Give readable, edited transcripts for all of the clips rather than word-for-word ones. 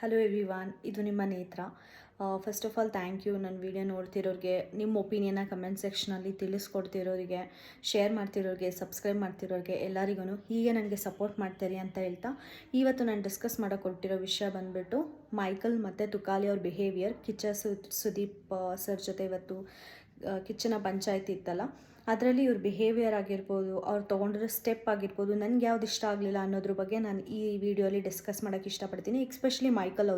Hello everyone, ಇದು ನಿಮ್ಮ Netra. First of all thank you ನನ್ನ ವಿಡಿಯೋ ನೋಡ್ತಿರೋರಿಗೆ, ನಿಮ್ಮ ಒಪಿನಿಯನ್ನ ಕಮೆಂಟ್ ಸೆಕ್ಷನಲ್ಲಿ ತಿಳಿಸ್ಕೊಡ್ತಿರೋರಿಗೆ, ಶೇರ್ ಮಾಡ್ತಿರೋರಿಗೆ, ಸಬ್ಸ್ಕ್ರೈಬ್ ಮಾಡ್ತಿರೋರಿಗೆ ಎಲ್ಲರಿಗೂ ಹೀಗೆ ನನಗೆ ಸಪೋರ್ಟ್ ಮಾಡ್ತೀರಿ ಅಂತ ಹೇಳ್ತಾ, ಇವತ್ತು ನಾನು ಡಿಸ್ಕಸ್ ಮಾಡೋಕೊಟ್ಟಿರೋ ವಿಷಯ ಬಂದುಬಿಟ್ಟು ಮೈಕಲ್ ಮತ್ತು ತುಕಾಲಿ ಅವ್ರ ಬಿಹೇವಿಯರ್. ಸುದೀಪ್ ಸರ್ ಜೊತೆ ಇವತ್ತು ಕಿಚ್ಚನ ಪಂಚಾಯತಿ ಇತ್ತಲ್ಲ, ಅದರಲ್ಲಿ ಇವ್ರ ಬಿಹೇವಿಯರ್ ಆಗಿರ್ಬೋದು, ಅವ್ರು ತೊಗೊಂಡಿರೋ ಸ್ಟೆಪ್ ಆಗಿರ್ಬೋದು, ನನಗೆ ಯಾವ್ದು ಇಷ್ಟ ಆಗಲಿಲ್ಲ ಅನ್ನೋದ್ರ ಬಗ್ಗೆ ನಾನು ಈ ವಿಡಿಯೋಲಿ ಡಿಸ್ಕಸ್ ಮಾಡೋಕ್ಕೆ ಇಷ್ಟಪಡ್ತೀನಿ. ಎಕ್ಸ್ಪೆಷಲಿ ಮೈಕಲ್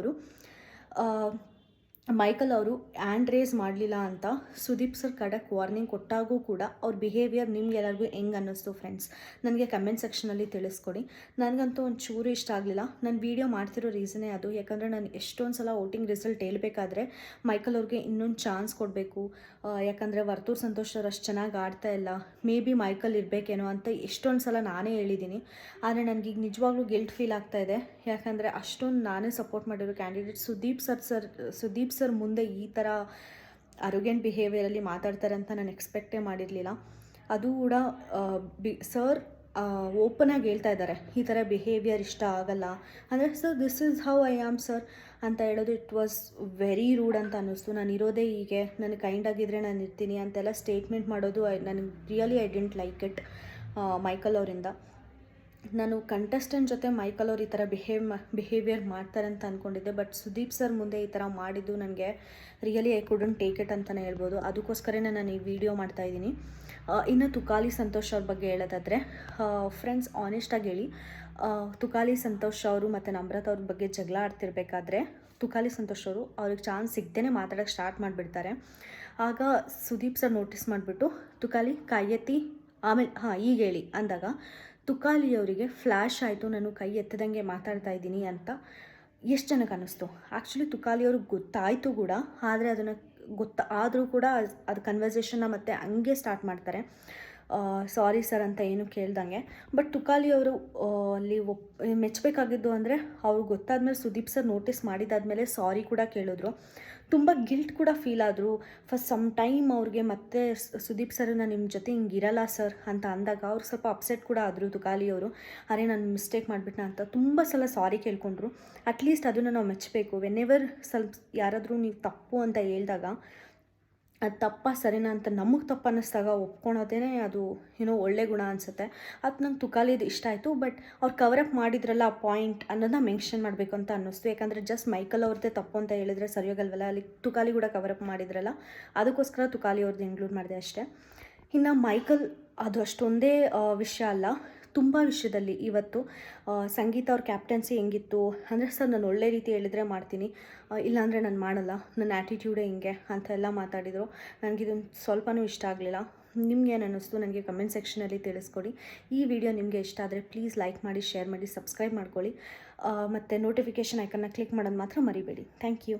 ಅವರು ಹ್ಯಾಂಡ್ ರೇಸ್ ಮಾಡಲಿಲ್ಲ ಅಂತ ಸುದೀಪ್ ಸರ್ ಖಡಕ್ ವಾರ್ನಿಂಗ್ ಕೊಟ್ಟಾಗೂ ಕೂಡ ಅವ್ರ ಬಿಹೇವಿಯರ್ ನಿಮ್ಗೆಲ್ಲರಿಗೂ ಹೆಂಗೆ ಅನ್ನಿಸ್ತು ಫ್ರೆಂಡ್ಸ್, ನನಗೆ ಕಮೆಂಟ್ ಸೆಕ್ಷನಲ್ಲಿ ತಿಳಿಸ್ಕೊಡಿ. ನನಗಂತೂ ಒಂದು ಚೂರು ಇಷ್ಟ ಆಗಲಿಲ್ಲ. ನಾನು ವೀಡಿಯೋ ಮಾಡ್ತಿರೋ ರೀಸನೇ ಅದು, ಯಾಕಂದರೆ ನಾನು ಎಷ್ಟೊಂದು ಸಲ ವೋಟಿಂಗ್ ರಿಸಲ್ಟ್ ಹೇಳ್ಬೇಕಾದ್ರೆ ಮೈಕಲ್ ಅವ್ರಿಗೆ ಇನ್ನೊಂದು ಚಾನ್ಸ್ ಕೊಡಬೇಕು, ಯಾಕಂದರೆ ವರ್ತೂರ್ ಸಂತೋಷ್ ಅವ್ರು ಅಷ್ಟು ಚೆನ್ನಾಗಿ ಆಡ್ತಾ ಇಲ್ಲ, ಮೇ ಬಿ ಮೈಕಲ್ ಇರಬೇಕೇನೋ ಅಂತ ಎಷ್ಟೊಂದು ಸಲ ನಾನೇ ಹೇಳಿದ್ದೀನಿ. ಆದರೆ ನನಗೀಗ ನಿಜವಾಗ್ಲೂ ಗಿಲ್ಟ್ ಫೀಲ್ ಆಗ್ತಾ ಇದೆ, ಯಾಕಂದರೆ ಅಷ್ಟೊಂದು ನಾನೇ ಸಪೋರ್ಟ್ ಮಾಡಿರೋ ಕ್ಯಾಂಡಿಡೇಟ್ ಸುದೀಪ್ ಸರ್ ಮುಂದೆ ಈ ಥರ ಅರೋಗೆಂಟ್ ಬಿಹೇವಿಯರಲ್ಲಿ ಮಾತಾಡ್ತಾರೆ ಅಂತ ನಾನು ಎಕ್ಸ್ಪೆಕ್ಟೇ ಮಾಡಿರಲಿಲ್ಲ. ಅದು ಕೂಡ ಸರ್ ಓಪನಾಗಿ ಹೇಳ್ತಾ ಇದ್ದಾರೆ, ಈ ಥರ ಬಿಹೇವಿಯರ್ ಇಷ್ಟ ಆಗಲ್ಲ ಅಂದರೆ, sir this is how I am sir ಅಂತ ಹೇಳೋದು ಇಟ್ ವಾಸ್ ವೆರಿ ರೂಡ್ ಅಂತ ಅನ್ನಿಸ್ತು. ನಾನು ಇರೋದೇ ಹೀಗೆ, ನನಗೆ ಕೈಂಡ್ ಆಗಿದ್ದರೆ ನಾನು ಇರ್ತೀನಿ ಅಂತೆಲ್ಲ ಸ್ಟೇಟ್ಮೆಂಟ್ ಮಾಡೋದು ನನಗೆ really I didn't like it Michael ಅವರಿಂದ. ನಾನು ಕಂಟೆಸ್ಟೆಂಟ್ ಜೊತೆ ಮೈಕಲ್ ಅವ್ರು ಈ ಥರ ಬಿಹೇವಿಯರ್ ಮಾಡ್ತಾರೆ ಅಂತ ಅಂದ್ಕೊಂಡಿದ್ದೆ, ಬಟ್ ಸುದೀಪ್ ಸರ್ ಮುಂದೆ ಈ ಥರ ಮಾಡಿದ್ದು ನನಗೆ really I couldn't take it ಅಂತಲೇ ಹೇಳ್ಬೋದು. ಅದಕ್ಕೋಸ್ಕರನೇ ನಾನು ಈ ವಿಡಿಯೋ ಮಾಡ್ತಾಯಿದ್ದೀನಿ. ಇನ್ನು ತುಕಾಲಿ ಸಂತೋಷ್ ಅವ್ರ ಬಗ್ಗೆ ಹೇಳೋದಾದರೆ ಫ್ರೆಂಡ್ಸ್, ಆನೆಸ್ಟಾಗಿ ಹೇಳಿ, ತುಕಾಲಿ ಸಂತೋಷ್ ಅವರು ಮತ್ತು ನಮ್ರತಾ ಅವ್ರ ಬಗ್ಗೆ ಜಗಳ ಆಡ್ತಿರ್ಬೇಕಾದ್ರೆ ತುಕಾಲಿ ಸಂತೋಷ್ ಅವರು ಅವ್ರಿಗೆ ಚಾನ್ಸ್ ಸಿಗ್ದೇ ಮಾತಾಡೋಕ್ಕೆ ಸ್ಟಾರ್ಟ್ ಮಾಡಿಬಿಡ್ತಾರೆ. ಆಗ ಸುದೀಪ್ ಸರ್ ನೋಟಿಸ್ ಮಾಡಿಬಿಟ್ಟು ತುಕಾಲಿ ಕೈ ಎತ್ತಿ ಆಮೇಲೆ ಈಗ ಹೇಳಿ ಅಂದಾಗ ತುಕಾಲಿ ಅವರಿಗೆ ಫ್ಲ್ಯಾಶ್ ಆಯಿತು, ನಾನು ಕೈ ಎತ್ತದಂಗೆ ಮಾತಾಡ್ತಾ ಇದ್ದೀನಿ ಅಂತ. ಎಷ್ಟು ಜನಕ್ಕೆ ಅನ್ನಿಸ್ತು? ಆ್ಯಕ್ಚುಲಿ ತುಕಾಲಿ ಅವ್ರಿಗೆ ಗೊತ್ತಾಯಿತು ಕೂಡ, ಆದರೆ ಅದನ್ನು ಆದರೂ ಕೂಡ ಅದು ಕನ್ವರ್ಸೇಷನ್ನ ಮತ್ತೆ ಹಂಗೆ ಸ್ಟಾರ್ಟ್ ಮಾಡ್ತಾರೆ, ಸಾರಿ ಸರ್ ಅಂತ ಏನು ಕೇಳ್ದಂಗೆ. ಬಟ್ ತುಕಾಲಿ ಅವರು ಅಲ್ಲಿ ಮೆಚ್ಚಬೇಕಾಗಿದ್ದು ಅಂದರೆ, ಅವ್ರಿಗೆ ಗೊತ್ತಾದ್ಮೇಲೆ ಸುದೀಪ್ ಸರ್ ನೋಟಿಸ್ ಮಾಡಿದಾದ್ಮೇಲೆ ಸಾರಿ ಕೂಡ ಕೇಳಿದ್ರು. ತುಂಬ ಗಿಲ್ಟ್ ಕೂಡ ಫೀಲ್ ಆದರು. ಫಸ್ಟ್ ಸಮ್ ಟೈಮ್ ಅವ್ರಿಗೆ ಮತ್ತೆ ಸುದೀಪ್ ಸರ್ ನಾನು ನಿಮ್ಮ ಜೊತೆ ಹಿಂಗಿರಲ್ಲ ಸರ್ ಅಂತ ಅಂದಾಗ ಅವ್ರು ಸ್ವಲ್ಪ ಅಪ್ಸೆಟ್ ಕೂಡ ಆದರು ತುಕಾಲಿ ಅವರು. ಅರೆ ನಾನು ಮಿಸ್ಟೇಕ್ ಮಾಡಿಬಿಟ್ನ ಅಂತ ತುಂಬ ಸಲ ಸಾರಿ ಕೇಳ್ಕೊಂಡ್ರು. ಅಟ್ಲೀಸ್ಟ್ ಅದನ್ನು ನಾವು ಮೆಚ್ಚಬೇಕು. ವೆನೆವರ್ ಸ್ವಲ್ಪ ಯಾರಾದರೂ ನೀವು ತಪ್ಪು ಅಂತ ಹೇಳಿದಾಗ ಅದು ತಪ್ಪ ಸರಿನಾ ಅಂತ ನಮಗೆ ತಪ್ಪು ಅನ್ನಿಸ್ದಾಗ ಒಪ್ಕೊಳೋದೇ ಅದು ಒಳ್ಳೆ ಗುಣ ಅನಿಸುತ್ತೆ. ಅದು ನಂಗೆ ತುಕಾಲಿದು ಇಷ್ಟ ಆಯಿತು. ಬಟ್ ಅವ್ರು ಕವರಪ್ ಮಾಡಿದ್ರಲ್ಲ ಆ ಪಾಯಿಂಟ್ ಅನ್ನೋದನ್ನ ಮೆನ್ಷನ್ ಮಾಡಬೇಕು ಅಂತ ಅನ್ನಿಸ್ತು. ಯಾಕಂದರೆ ಜಸ್ಟ್ ಮೈಕಲ್ ಅವ್ರದ್ದೇ ತಪ್ಪು ಅಂತ ಹೇಳಿದರೆ ಸರಿಯೋಗಲ್ವಲ್ಲ, ಅಲ್ಲಿ ತುಕಾಲಿ ಕೂಡ ಕವರಪ್ ಮಾಡಿದ್ರಲ್ಲ, ಅದಕ್ಕೋಸ್ಕರ ತುಕಾಲಿ ಅವ್ರದ್ದು ಇನ್ಕ್ಲೂಡ್ ಮಾಡಿದೆ ಅಷ್ಟೇ. ಇನ್ನು ಮೈಕಲ್ ಅದು ಅಷ್ಟೊಂದೇ ವಿಷಯ ಅಲ್ಲ, ತುಂಬ ವಿಷಯದಲ್ಲಿ ಇವತ್ತು ಸಂಗೀತ ಅವ್ರ ಕ್ಯಾಪ್ಟನ್ಸಿ ಹೆಂಗಿತ್ತು ಅಂದರೆ, ಸರ್ ನಾನು ಒಳ್ಳೆ ರೀತಿ ಹೇಳಿದರೆ ಮಾಡ್ತೀನಿ, ಇಲ್ಲಾಂದರೆ ನಾನು ಮಾಡಲ್ಲ, ನನ್ನ ಆ್ಯಟಿಟ್ಯೂಡೇ ಹಿಂಗೆ ಅಂತ ಎಲ್ಲ ಮಾತಾಡಿದರು. ನನಗಿದೊಂದು ಸ್ವಲ್ಪನೂ ಇಷ್ಟ ಆಗಲಿಲ್ಲ. ನಿಮ್ಗೆ ಏನು ಅನ್ನಿಸ್ತು ನನಗೆ ಕಮೆಂಟ್ ಸೆಕ್ಷನಲ್ಲಿ ತಿಳಿಸ್ಕೊಡಿ. ಈ ವಿಡಿಯೋ ನಿಮಗೆ ಇಷ್ಟ ಆದರೆ ಪ್ಲೀಸ್ ಲೈಕ್ ಮಾಡಿ, ಶೇರ್ ಮಾಡಿ, ಸಬ್ಸ್ಕ್ರೈಬ್ ಮಾಡ್ಕೊಳ್ಳಿ, ಮತ್ತು ನೋಟಿಫಿಕೇಷನ್ ಐಕನ್ನ ಕ್ಲಿಕ್ ಮಾಡೋದು ಮಾತ್ರ ಮರಿಬೇಡಿ. Thank you.